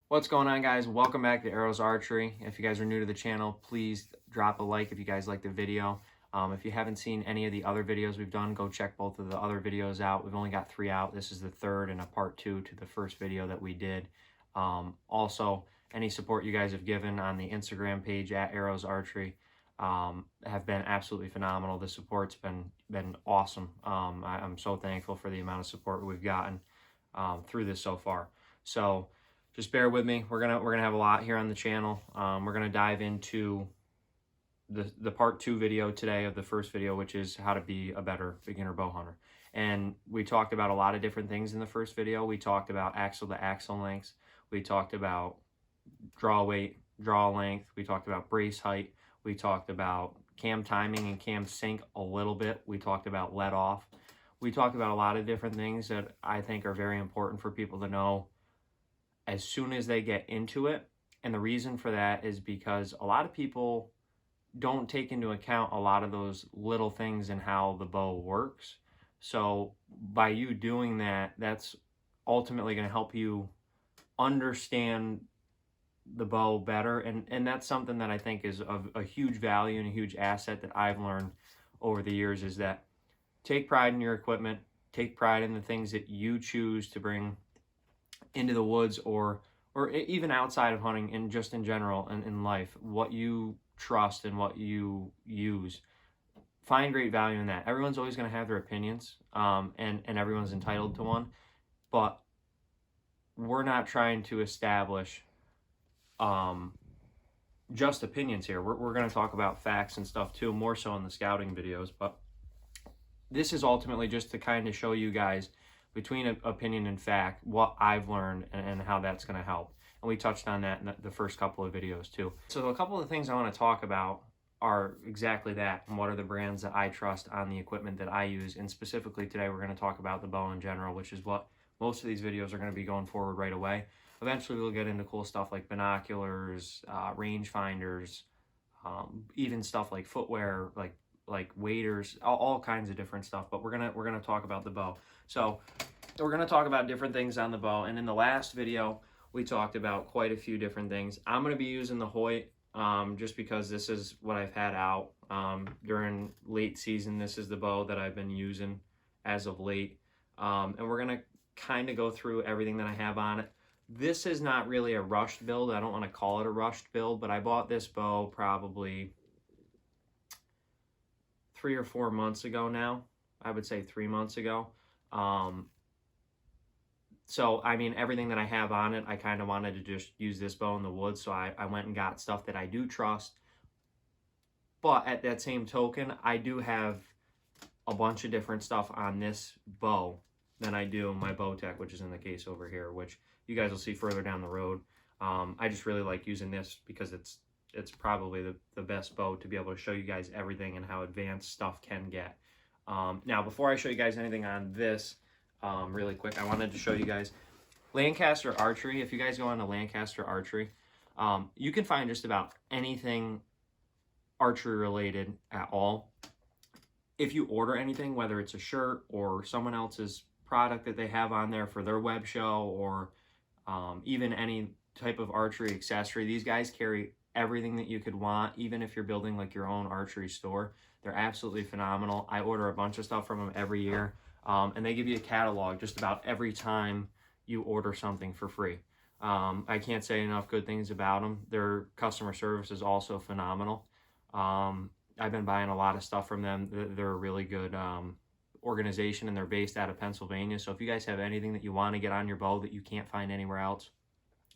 What's going on, guys? Welcome back to Airohz Archery. If you guys are new to the channel, please drop a like if you guys like the video. If you haven't seen any of the other videos we've done, go check both of the other videos out. We've only got 3 out. This is the third and a part 2 to the first video that we did. Also, any support you guys have given on the Instagram page at Airohz Archery have been absolutely phenomenal. The support's been awesome. I'm so thankful for the amount of support we've gotten through this so far. So just bear with me. We're gonna have a lot here on the channel. We're gonna dive into the part 2 video today of the first video, which is how to be a better beginner bow hunter. And we talked about a lot of different things in the first video. We talked about axle to axle lengths. We talked about draw weight, draw length. We talked about brace height. We talked about cam timing and cam sync a little bit. We talked about let off. We talked about a lot of different things that I think are very important for people to know as soon as they get into it. And the reason for that is because a lot of people don't take into account a lot of those little things and how the bow works. So by you doing that, that's ultimately going to help you understand the bow better. And that's something that I think is of a huge value and a huge asset that I've learned over the years, is that take pride in your equipment, take pride in the things that you choose to bring into the woods or even outside of hunting, and just in general and in life, what you trust and what you use. Find great value in that. Everyone's always going to have their opinions, and everyone's entitled to one, but we're not trying to establish just opinions here. We're going to talk about facts and stuff too, more so in the scouting videos, but this is ultimately just to kind of show you guys, between opinion and fact, what I've learned and how that's going to help. And we touched on that in the first couple of videos too. So a couple of things I want to talk about are exactly that, and what are the brands that I trust on the equipment that I use. And specifically today, we're going to talk about the bow in general, which is what most of these videos are going to be going forward right away. Eventually, we'll get into cool stuff like binoculars, range finders, even stuff like footwear, like waders, all kinds of different stuff. But we're gonna talk about the bow. So we're gonna talk about different things on the bow. And in the last video, we talked about quite a few different things. I'm gonna be using the Hoyt just because this is what I've had out during late season. This is the bow that I've been using as of late, and we're gonna kind of go through everything that I have on it. This is not really a rushed build. I don't want to call it a rushed build, but I bought this bow probably 3 or 4 months ago now. I would say 3 months ago. So, I mean, everything that I have on it, I kind of wanted to just use this bow in the woods. So I went and got stuff that I do trust. But at that same token, I do have a bunch of different stuff on this bow than I do my bow tech, which is in the case over here, which you guys will see further down the road. I just really like using this because it's probably the best bow to be able to show you guys everything and how advanced stuff can get. Now, before I show you guys anything on this, really quick, I wanted to show you guys Lancaster Archery. If you guys go on to Lancaster Archery, you can find just about anything archery related at all. If you order anything, whether it's a shirt or someone else's product that they have on there for their web show, or even any type of archery accessory, these guys carry everything that you could want. Even if you're building like your own archery store, they're absolutely phenomenal. I order a bunch of stuff from them every year, and they give you a catalog just about every time you order something for free. I can't say enough good things about them. Their customer service is also phenomenal. I've been buying a lot of stuff from them. They're a really good organization, and they're based out of Pennsylvania. So if you guys have anything that you want to get on your bow that you can't find anywhere else,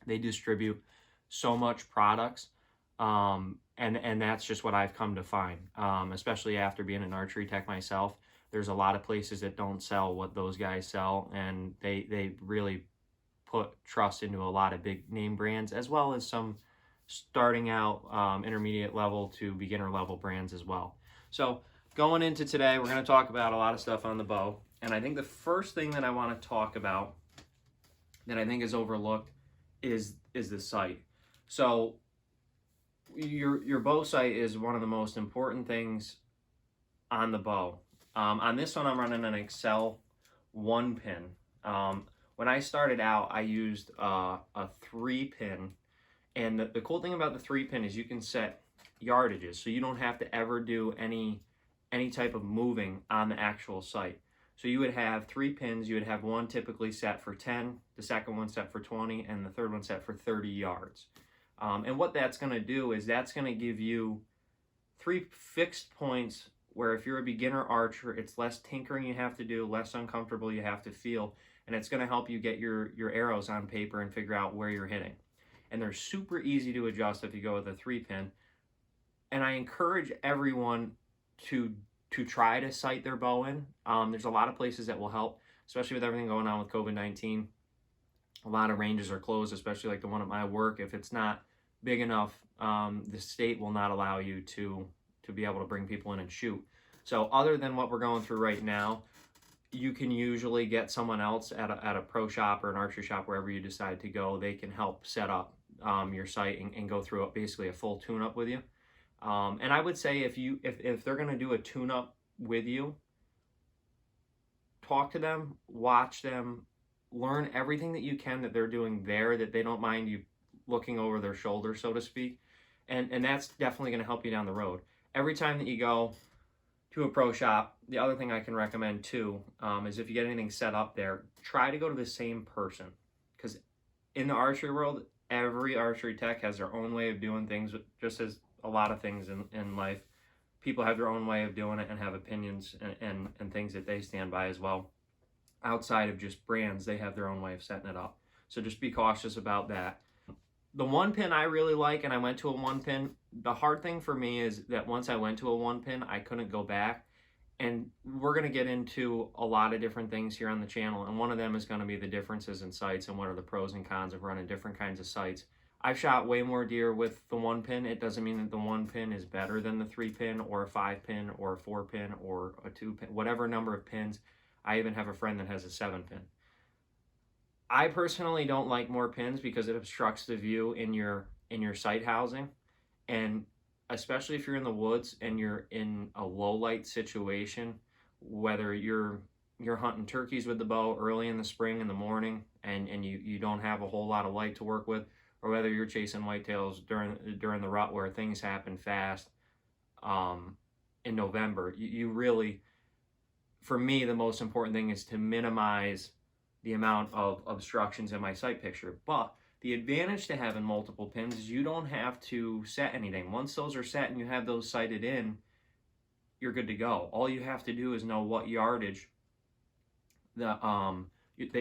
they distribute so much products. And that's just what I've come to find, especially after being an archery tech myself. There's a lot of places that don't sell what those guys sell, and they really put trust into a lot of big name brands, as well as some starting out intermediate level to beginner level brands as well. So going into today, we're going to talk about a lot of stuff on the bow. And I think the first thing that I want to talk about that I think is overlooked is the sight. So your bow sight is one of the most important things on the bow. On this one, I'm running an Excel 1 pin. When I started out, I used a 3-pin, and the cool thing about the 3-pin is you can set yardages, so you don't have to ever do any type of moving on the actual site. So you would have 3 pins. You would have one typically set for 10, the second one set for 20, and the third one set for 30 yards. And what that's going to do is that's going to give you 3 fixed points where if you're a beginner archer, it's less tinkering you have to do, less uncomfortable you have to feel, and it's going to help you get your arrows on paper and figure out where you're hitting. And they're super easy to adjust if you go with a 3-pin. And I encourage everyone to try to sight their bow in. There's a lot of places that will help, especially with everything going on with COVID-19. A lot of ranges are closed, especially like the one at my work. If it's not big enough, the state will not allow you to be able to bring people in and shoot. So other than what we're going through right now, you can usually get someone else at a pro shop or an archery shop, wherever you decide to go. They can help set up your site and go through basically a full tune-up with you. And I would say if they're going to do a tune-up with you, talk to them, watch them, learn everything that you can that they're doing there, that they don't mind you looking over their shoulder, so to speak. And that's definitely going to help you down the road. Every time that you go to a pro shop, the other thing I can recommend too is if you get anything set up there, try to go to the same person. Because in the archery world, every archery tech has their own way of doing things, just as a lot of things in life. People have their own way of doing it and have opinions and things that they stand by as well. Outside of just brands, they have their own way of setting it up. So just be cautious about that. The 1-pin I really like, and I went to a 1-pin. The hard thing for me is that once I went to a 1-pin, I couldn't go back. And we're going to get into a lot of different things here on the channel, and one of them is going to be the differences in sights and what are the pros and cons of running different kinds of sights. I've shot way more deer with the 1-pin. It doesn't mean that the 1-pin is better than the 3-pin or a 5-pin or a 4-pin or a 2-pin, whatever number of pins. I even have a friend that has a 7-pin. I personally don't like more pins because it obstructs the view in your sight housing, and especially if you're in the woods and you're in a low light situation, whether you're hunting turkeys with the bow early in the spring in the morning and you don't have a whole lot of light to work with, or whether you're chasing whitetails during the rut where things happen fast in November, you really, for me, the most important thing is to minimize the amount of obstructions in my sight picture. But the advantage to having multiple pins is you don't have to set anything. Once those are set and you have those sighted in, you're good to go. All you have to do is know what yardage that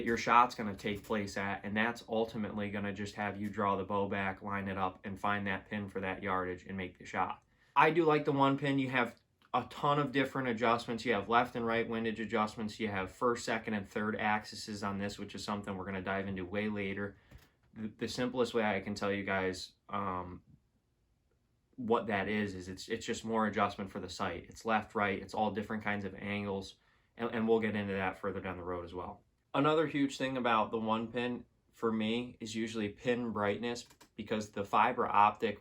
your shot's going to take place at, and that's ultimately going to just have you draw the bow back, line it up, and find that pin for that yardage and make the shot. I do like the 1-pin. You have a ton of different adjustments. You have left and right windage adjustments. You have first, second, and third axes on this, which is something we're going to dive into way later. The simplest way I can tell you guys what that is it's just more adjustment for the sight. It's left, right. It's all different kinds of angles, and we'll get into that further down the road as well. Another huge thing about the 1-pin for me is usually pin brightness, because the fiber optic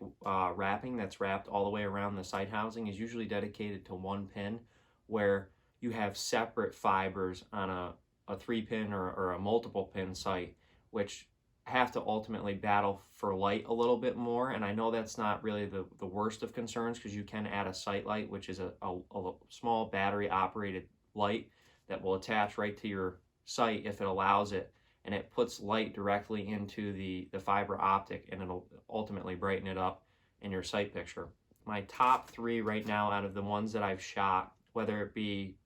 wrapping that's wrapped all the way around the sight housing is usually dedicated to 1 pin, where you have separate fibers on a 3-pin or a multiple pin sight, which have to ultimately battle for light a little bit more. And I know that's not really the worst of concerns, because you can add a sight light, which is a small battery operated light that will attach right to your sight if it allows it, and it puts light directly into the fiber optic, and it'll ultimately brighten it up in your sight picture. My top 3 right now out of the ones that I've shot, whether it be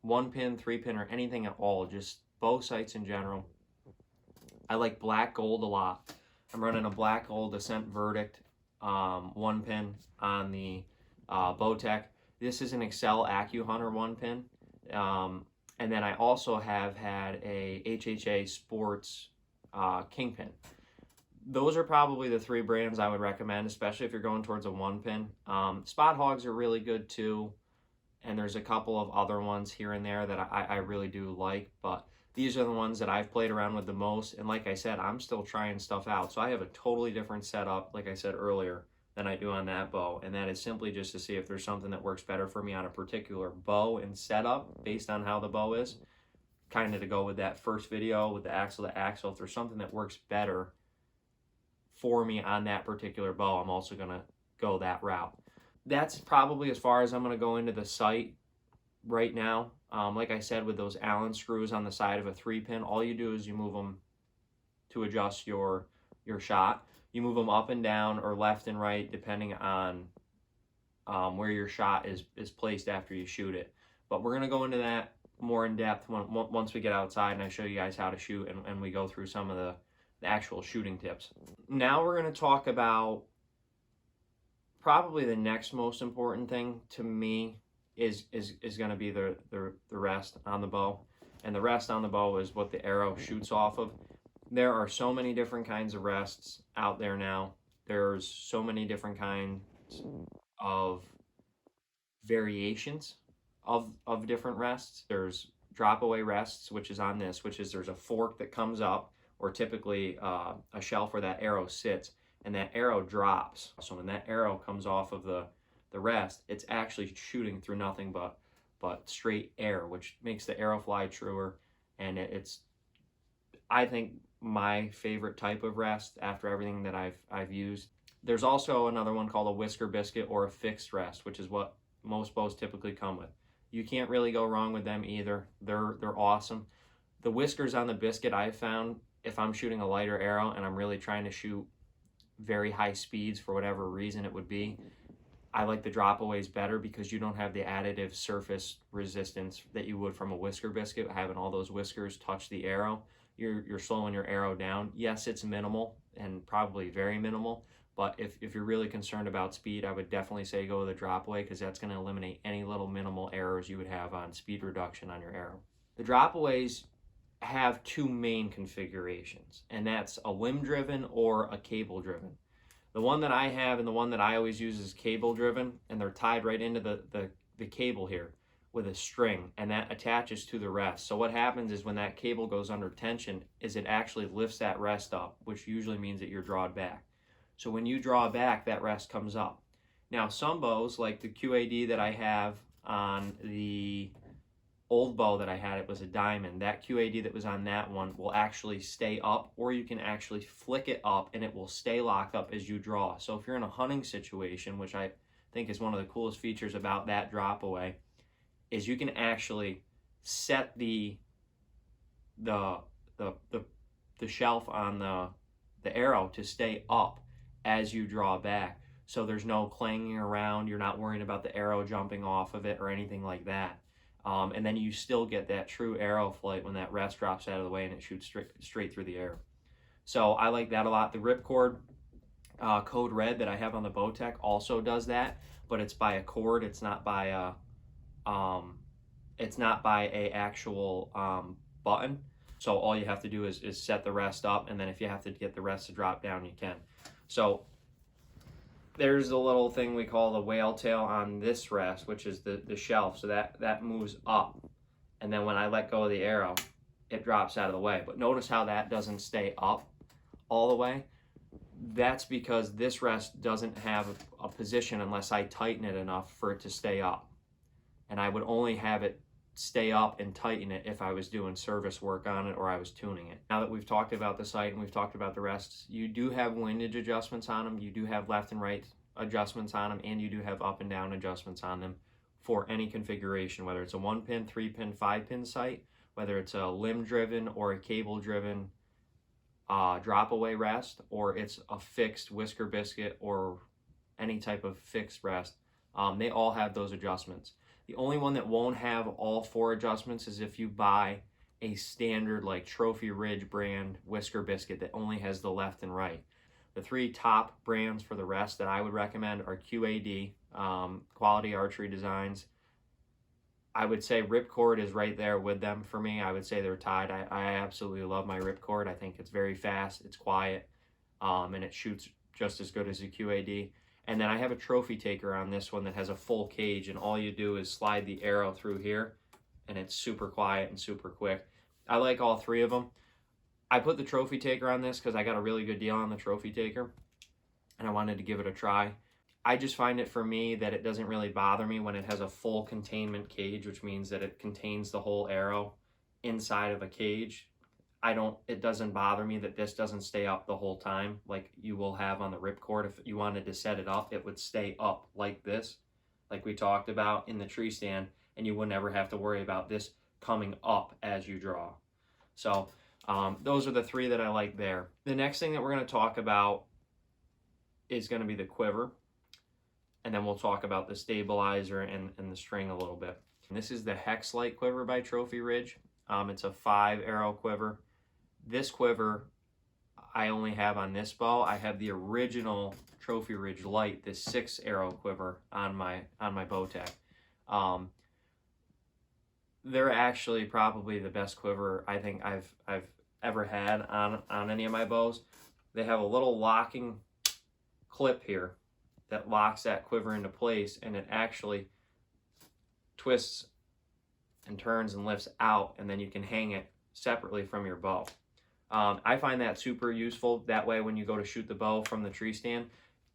1-pin, 3-pin, or anything at all, just bow sights in general, I like black gold a lot. I'm running a black gold Ascent Verdict 1-pin on the Bowtech. This is an Excel AccuHunter 1-pin. And then I also have had a HHA Sports Kingpin. Those are probably the 3 brands I would recommend, especially if you're going towards a 1-pin. Spot Hogs are really good too, and there's a couple of other ones here and there that I really do like, but these are the ones that I've played around with the most. And like I said, I'm still trying stuff out. So I have a totally different setup, like I said earlier, than I do on that bow. And that is simply just to see if there's something that works better for me on a particular bow and setup based on how the bow is. kind of to go with that first video with the axle to axle, if there's something that works better for me on that particular bow, I'm also going to go that route. That's probably as far as I'm going to go into the sight right now. Like I said, with those Allen screws on the side of a 3-pin, all you do is you move them to adjust your shot. You move them up and down or left and right depending on where your shot is placed after you shoot it. But we're going to go into that more in depth once we get outside and I show you guys how to shoot and we go through some of the actual shooting tips. Now we're going to talk about probably the next most important thing to me is going to be the rest on the bow. And the rest on the bow is what the arrow shoots off of. There are so many different kinds of rests out there now. There's so many different kinds of variations of different rests. There's drop away rests, which is on this, which is there's a fork that comes up, or typically a shelf where that arrow sits, and that arrow drops. So when that arrow comes off of the rest, it's actually shooting through nothing but straight air, which makes the arrow fly truer, and it's, I think, my favorite type of rest after everything that I've used. There's also another one called a whisker biscuit or a fixed rest, which is what most bows typically come with. You can't really go wrong with them either. They're awesome. The whiskers on the biscuit, I've found, if I'm shooting a lighter arrow and I'm really trying to shoot very high speeds for whatever reason it would be, I like the dropaways better because you don't have the additive surface resistance that you would from a whisker biscuit, having all those whiskers touch the arrow. You're slowing your arrow down. Yes, it's minimal and probably very minimal, but if you're really concerned about speed, I would definitely say go with a dropaway because that's going to eliminate any little minimal errors you would have on speed reduction on your arrow. The dropaways have two main configurations, and that's a limb driven or a cable driven. The one that I have and the one that I always use is cable driven, and they're tied right into the cable here with a string, and that attaches to the rest. So what happens is when that cable goes under tension is it actually lifts that rest up, which usually means that you're drawed back. So when you draw back, that rest comes up. Now some bows, like the QAD that I have on the old bow that I had, it was a diamond. That QAD that was on that one will actually stay up, or you can actually flick it up and it will stay locked up as you draw. So if you're in a hunting situation, which I think is one of the coolest features about that drop away, is you can actually set the shelf on the arrow to stay up as you draw back. So there's no clanging around, you're not worrying about the arrow jumping off of it or anything like that. And then you still get that true arrow flight when that rest drops out of the way and it shoots straight through the air. So I like that a lot. The ripcord Code Red that I have on the Bowtech also does that, but it's by a cord. It's not by a actual button. So all you have to do is set the rest up, and then if you have to get the rest to drop down, you can. So there's the little thing we call the whale tail on this rest, which is the shelf. So that moves up, and then when I let go of the arrow, it drops out of the way. But notice how that doesn't stay up all the way. That's because this rest doesn't have a position unless I tighten it enough for it to stay up. And I would only have it stay up and tighten it if I was doing service work on it or I was tuning it. Now that we've talked about the sight and we've talked about the rests, you do have windage adjustments on them, you do have left and right adjustments on them, and you do have up and down adjustments on them for any configuration, whether it's a 1-pin, 3-pin, 5-pin sight, whether it's a limb driven or a cable driven drop away rest, or it's a fixed whisker biscuit or any type of fixed rest. They all have those adjustments. The only one that won't have all 4 adjustments is if you buy a standard like Trophy Ridge brand whisker biscuit that only has the left and right. The 3 top brands for the rest that I would recommend are QAD, Quality Archery Designs. I would say Ripcord is right there with them for me. I would say they're tied. I absolutely love my Ripcord. I think it's very fast, it's quiet, and it shoots just as good as a QAD. And then I have a trophy taker on this one that has a full cage, and all you do is slide the arrow through here, and it's super quiet and super quick. I like all 3 of them. I put the trophy taker on this because I got a really good deal on the trophy taker, and I wanted to give it a try. I just find it for me that it doesn't really bother me when it has a full containment cage, which means that it contains the whole arrow inside of a cage, it doesn't bother me that this doesn't stay up the whole time like you will have on the ripcord. If you wanted to set it up, it would stay up like this, like we talked about in the tree stand, and you would never have to worry about this coming up as you draw. So those are the three that I like there. The next thing that we're going to talk about is going to be the quiver, and then we'll talk about the stabilizer and the string a little bit. And this is the Hex Light quiver by Trophy Ridge. It's a 5 arrow quiver. This quiver I only have on this bow. I have the original Trophy Ridge Light, this 6 arrow quiver on my Bowtech. They're actually probably the best quiver I think I've ever had on any of my bows. They have a little locking clip here that locks that quiver into place, and it actually twists and turns and lifts out, and then you can hang it separately from your bow. I find that super useful. That way when you go to shoot the bow from the tree stand,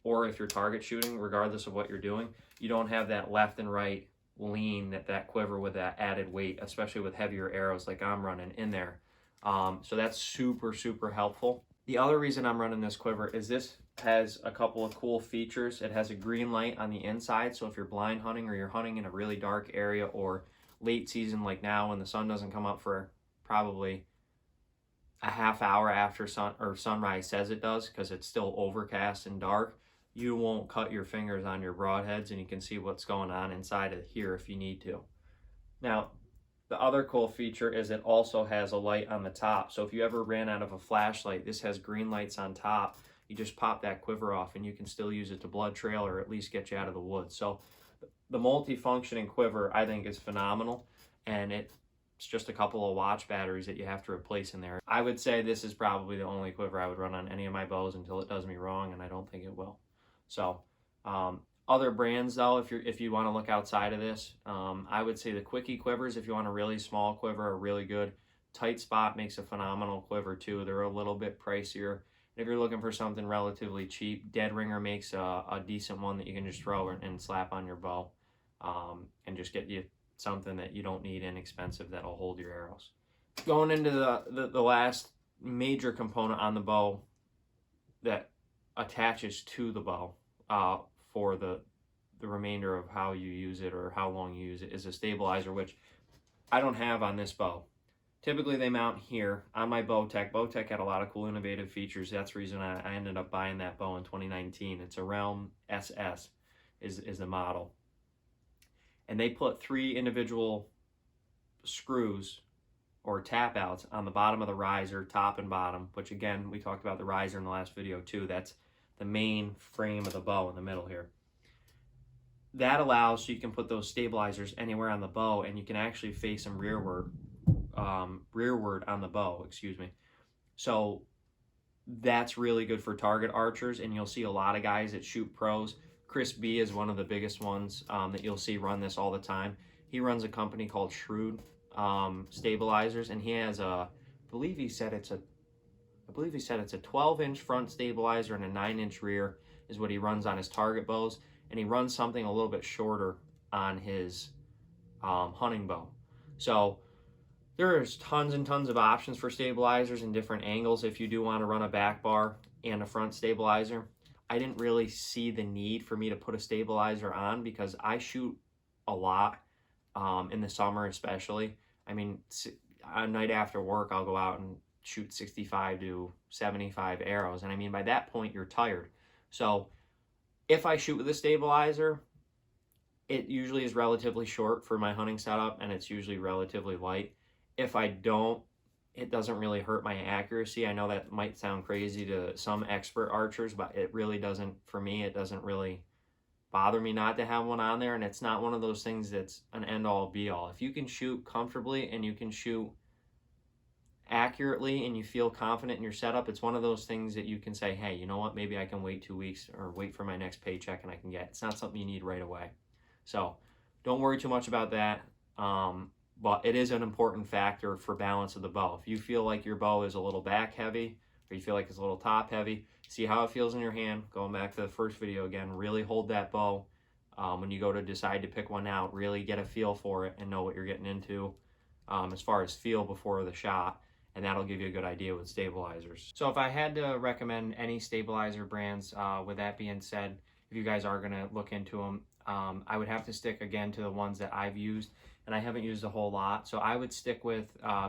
or if you're target shooting, regardless of what you're doing, you don't have that left and right lean that quiver with that added weight, especially with heavier arrows like I'm running in there. So that's super, super helpful. The other reason I'm running this quiver is this has a couple of cool features. It has a green light on the inside, so if you're blind hunting or you're hunting in a really dark area or late season like now when the sun doesn't come up for probably a half hour after sunrise says it does, because it's still overcast and dark, you won't cut your fingers on your broadheads and you can see what's going on inside of here if you need to. Now, the other cool feature is it also has a light on the top. So if you ever ran out of a flashlight, this has green lights on top. You just pop that quiver off and you can still use it to blood trail or at least get you out of the woods. So the multi-functioning quiver I think is phenomenal, and it's just a couple of watch batteries that you have to replace in there. I would say this is probably the only quiver I would run on any of my bows until it does me wrong, and I don't think it will. So other brands though, if you want to look outside of this, I would say the Quickie quivers, if you want a really small quiver, are really good. Tight Spot makes a phenomenal quiver too. They're a little bit pricier. If you're looking for something relatively cheap, Dead Ringer makes a decent one that you can just throw and slap on your bow, and just get you something that you don't need inexpensive that'll hold your arrows. Going into the last major component on the bow that attaches to the bow for the remainder of how you use it or how long you use it is a stabilizer, which I don't have on this bow. Typically they mount here on my Bowtech. Bowtech had a lot of cool innovative features. That's the reason I ended up buying that bow in 2019. It's a Realm SS is the model. And they put 3 individual screws or tap outs on the bottom of the riser, top and bottom, which again, we talked about the riser in the last video too. That's the main frame of the bow in the middle here. That allows so you can put those stabilizers anywhere on the bow, and you can actually face them rearward on the bow, excuse me. So that's really good for target archers, and you'll see a lot of guys that shoot pros. Chris B is one of the biggest ones that you'll see run this all the time. He runs a company called Shrewd Stabilizers, and he has I believe he said it's a 12-inch front stabilizer and a 9-inch rear is what he runs on his target bows, and he runs something a little bit shorter on his hunting bow. So there's tons and tons of options for stabilizers and different angles if you do want to run a back bar and a front stabilizer. I didn't really see the need for me to put a stabilizer on because I shoot a lot in the summer especially. I mean, a night after work, I'll go out and shoot 65 to 75 arrows. And I mean, by that point, you're tired. So if I shoot with a stabilizer, it usually is relatively short for my hunting setup, and it's usually relatively light. If I don't, it doesn't really hurt my accuracy. I know that might sound crazy to some expert archers, but it really doesn't, for me, it doesn't really bother me not to have one on there, and it's not one of those things that's an end-all be-all. If you can shoot comfortably and you can shoot accurately and you feel confident in your setup, it's one of those things that you can say, hey, you know what, maybe I can wait 2 weeks or wait for my next paycheck and I can get it. It's not something you need right away. So don't worry too much about that. But it is an important factor for balance of the bow. If you feel like your bow is a little back heavy or you feel like it's a little top heavy, see how it feels in your hand. Going back to the first video again, really hold that bow. When you go to decide to pick one out, really get a feel for it and know what you're getting into. as far as feel before the shot, and that'll give you a good idea with stabilizers. So if I had to recommend any stabilizer brands, with that being said, if you guys are going to look into them, I would have to stick again to the ones that I've used, and I haven't used a whole lot. So I would stick with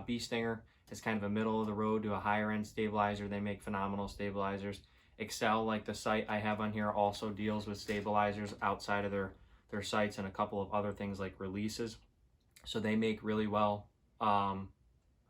Bee Stinger. It's kind of a middle of the road to a higher end stabilizer. They make phenomenal stabilizers. Excel, like the site I have on here, also deals with stabilizers outside of their sites and a couple of other things like releases. So they make really well, or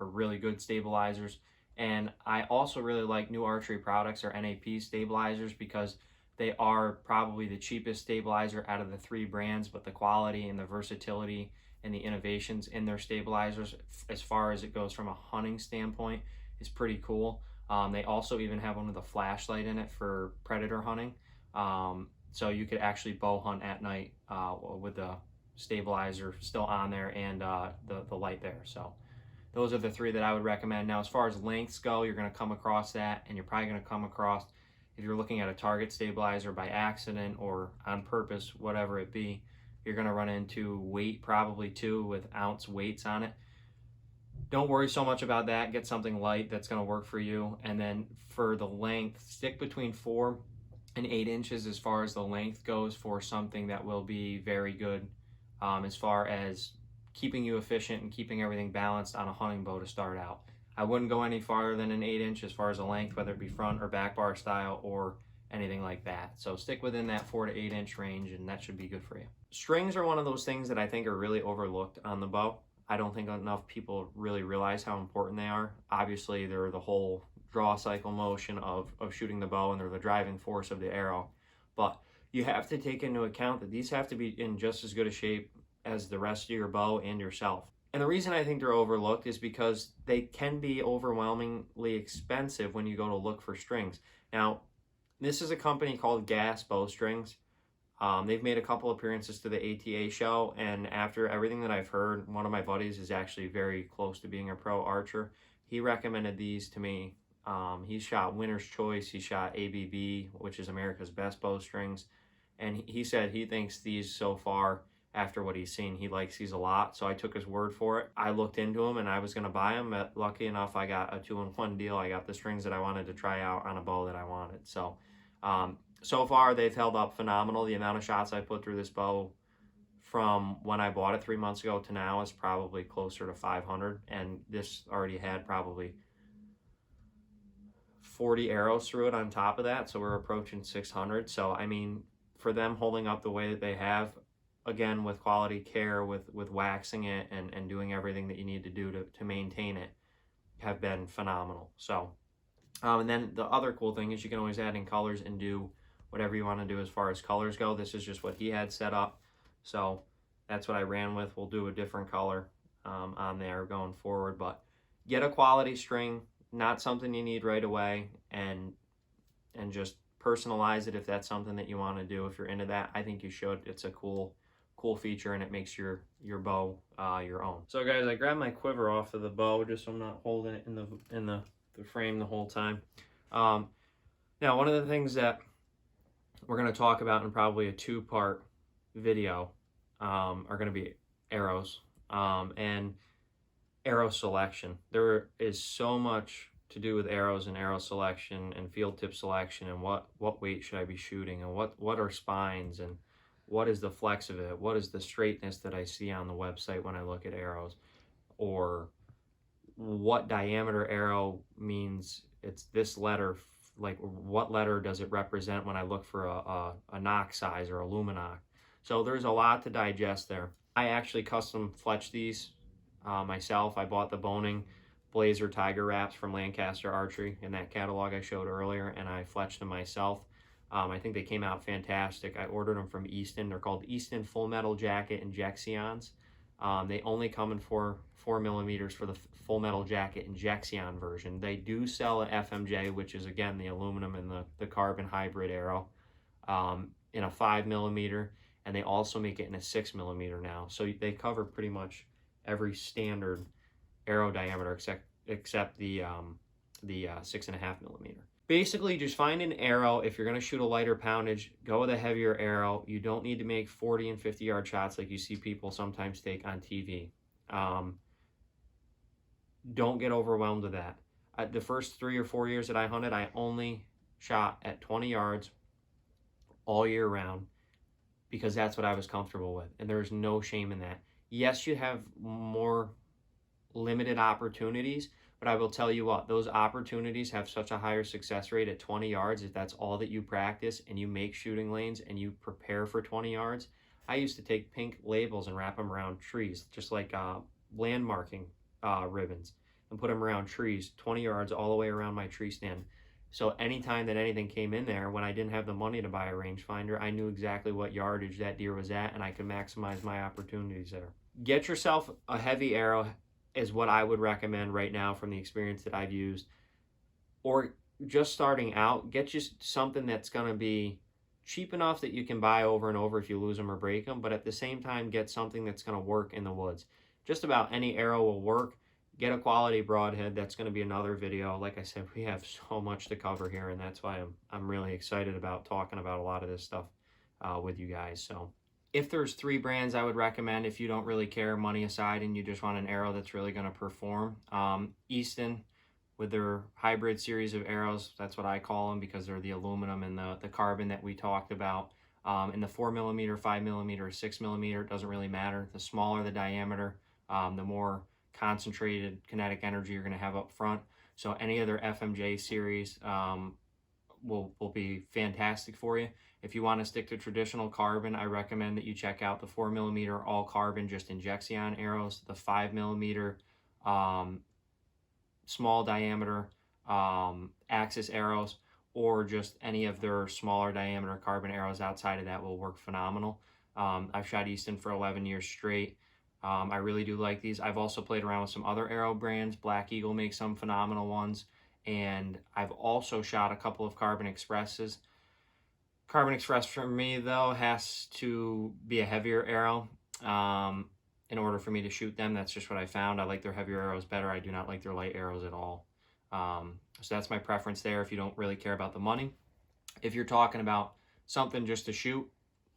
really good stabilizers. And I also really like New Archery Products, or NAP stabilizers, because they are probably the cheapest stabilizer out of the 3 brands, but the quality and the versatility and the innovations in their stabilizers, as far as it goes from a hunting standpoint, is pretty cool. They also even have one with a flashlight in it for predator hunting. So you could actually bow hunt at night with the stabilizer still on there and the light there. So those are the 3 that I would recommend. Now, as far as lengths go, you're going to come across that, and you're probably going to come across, if you're looking at a target stabilizer by accident or on purpose, whatever it be, you're going to run into weight probably too, with ounce weights on it. Don't worry so much about that. Get something light that's going to work for you. And then for the length, stick between 4 and 8 inches as far as the length goes for something that will be very good as far as keeping you efficient and keeping everything balanced on a hunting bow to start out. I wouldn't go any farther than an 8 inch as far as a length, whether it be front or back bar style or anything like that. So stick within that 4 to 8 inch range, and that should be good for you. Strings are one of those things that I think are really overlooked on the bow. I don't think enough people really realize how important they are. Obviously, they're the whole draw cycle motion of shooting the bow, and they're the driving force of the arrow. But you have to take into account that these have to be in just as good a shape as the rest of your bow and yourself. And the reason I think they're overlooked is because they can be overwhelmingly expensive when you go to look for strings. Now, this is a company called Gas Bowstrings. They've made a couple appearances to the ATA show, and after everything that I've heard, one of my buddies is actually very close to being a pro archer. He recommended these to me. He shot Winner's Choice, he shot ABB, which is America's Best Bowstrings, and he said he thinks these so far, after what he's seen, he likes these a lot. So I took his word for it. I looked into them, and I was going to buy them, but lucky enough, I got a 2-in-1 deal. I got the strings that I wanted to try out on a bow that I wanted. So so far, they've held up phenomenal. The amount of shots I put through this bow from when I bought it 3 months ago to now is probably closer to 500. And this already had probably 40 arrows through it on top of that. So we're approaching 600. So, I mean, for them holding up the way that they have, again, with quality care, with waxing it and doing everything that you need to do to maintain it, have been phenomenal. So, and then the other cool thing is you can always add in colors and do whatever you want to do as far as colors go. This is just what he had set up, so that's what I ran with. We'll do a different color on there going forward, but get a quality string, not something you need right away, and just personalize it if that's something that you want to do. If you're into that, I think you should. It's a cool feature, and it makes your bow your own. So guys, I grabbed my quiver off of the bow just so I'm not holding it in the frame the whole time. Now, one of the things that we're going to talk about in probably a 2-part video are going to be arrows and arrow selection. There is so much to do with arrows and arrow selection and field tip selection, and what weight should I be shooting, and what are spines, and what is the flex of it, what is the straightness that I see on the website when I look at arrows, or what diameter arrow means it's this letter, like what letter does it represent when I look for a knock size or a luminoc. So there's a lot to digest there. I actually custom fletched these myself. I bought the Boning Blazer Tiger Wraps from Lancaster Archery in that catalog I showed earlier, and I fletched them myself. I think they came out fantastic. I ordered them from Easton. They're called Easton Full Metal Jacket Injections. They only come in 4 millimeters for the Full Metal Jacket Injection version. They do sell an FMJ, which is again the aluminum and the carbon hybrid arrow, in a 5 millimeter, and they also make it in a 6 millimeter now. So they cover pretty much every standard arrow diameter except the 6.5 millimeter. Basically, just find an arrow. If you're going to shoot a lighter poundage, go with a heavier arrow. You don't need to make 40 and 50 yard shots like you see people sometimes take on TV. Don't get overwhelmed with that. The first 3 or 4 years that I hunted, I only shot at 20 yards all year round because that's what I was comfortable with. And there's no shame in that. Yes, you have more limited opportunities, but I will tell you what, those opportunities have such a higher success rate at 20 yards if that's all that you practice and you make shooting lanes and you prepare for 20 yards. I used to take pink labels and wrap them around trees, just like landmarking ribbons, and put them around trees 20 yards all the way around my tree stand. So anytime that anything came in there, when I didn't have the money to buy a rangefinder, I knew exactly what yardage that deer was at and I could maximize my opportunities there. Get yourself a heavy arrow is what I would recommend right now from the experience that I've used. Or just starting out, get you something that's going to be cheap enough that you can buy over and over if you lose them or break them, but at the same time get something that's going to work in the woods. Just about any arrow will work. Get a quality broadhead. That's going to be another video. Like I said, we have so much to cover here, and that's why I'm really excited about talking about a lot of this stuff with you guys. So if there's 3 brands I would recommend if you don't really care, money aside, and you just want an arrow that's really going to perform, Easton with their hybrid series of arrows, that's what I call them because they're the aluminum and the carbon that we talked about. And the 4mm, 5mm, or 6mm, it doesn't really matter. The smaller the diameter, the more concentrated kinetic energy you're going to have up front. So any other FMJ series will be fantastic for you. If you want to stick to traditional carbon, I recommend that you check out the 4mm all carbon just injection arrows, the 5mm small diameter axis arrows, or just any of their smaller diameter carbon arrows outside of that will work phenomenal. I've shot Easton for 11 years straight. I really do like these. I've also played around with some other arrow brands. Black Eagle makes some phenomenal ones. And I've also shot a couple of Carbon Expresses. Carbon Express for me, though, has to be a heavier arrow in order for me to shoot them. That's just what I found. I like their heavier arrows better. I do not like their light arrows at all. So that's my preference there if you don't really care about the money. If you're talking about something just to shoot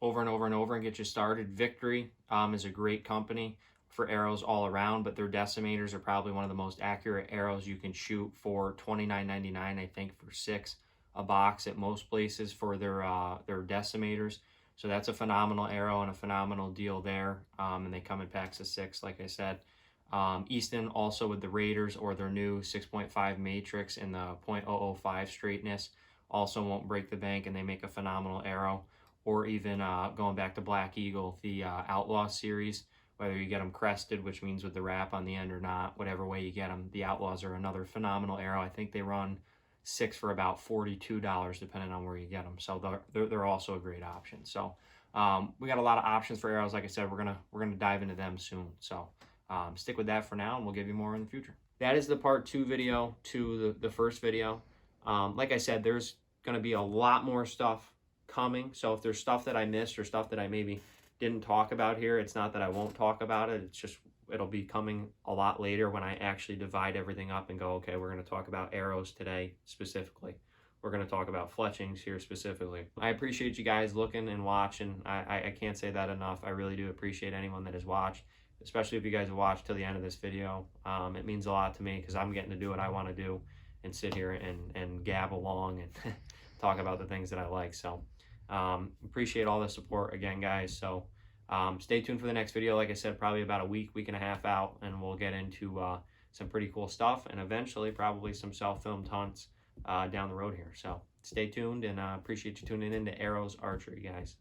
over and over and over and get you started, Victory is a great company for arrows all around, but their decimators are probably one of the most accurate arrows you can shoot for $29.99, I think, for 6 a box at most places for their decimators. So that's a phenomenal arrow and a phenomenal deal there. And they come in packs of 6, like I said. Easton also with the Raiders or their new 6.5 matrix and the .005 straightness also won't break the bank, and they make a phenomenal arrow. Or even going back to Black Eagle, the Outlaw series, whether you get them crested, which means with the wrap on the end or not, whatever way you get them, the Outlaws are another phenomenal arrow. I think they run 6 for about $42 depending on where you get them. So they're also a great option. So we got a lot of options for arrows. Like I said, we're gonna dive into them soon. So stick with that for now, and we'll give you more in the future. That is the part 2 video to the first video. Like I said, there's gonna be a lot more stuff coming. So if there's stuff that I missed or stuff that I maybe didn't talk about here, it's not that I won't talk about it. It's just it'll be coming a lot later when I actually divide everything up and go, okay, we're going to talk about arrows today specifically. We're going to talk about fletchings here specifically. I appreciate you guys looking and watching. I can't say that enough. I really do appreciate anyone that has watched, especially if you guys have watched till the end of this video. It means a lot to me because I'm getting to do what I want to do and sit here and gab along and talk about the things that I like. So appreciate all the support again, guys. So stay tuned for the next video. Like I said, probably about a week and a half out, and we'll get into some pretty cool stuff and eventually probably some self-filmed hunts down the road here. So stay tuned, and appreciate you tuning in to Airohz Archery, guys.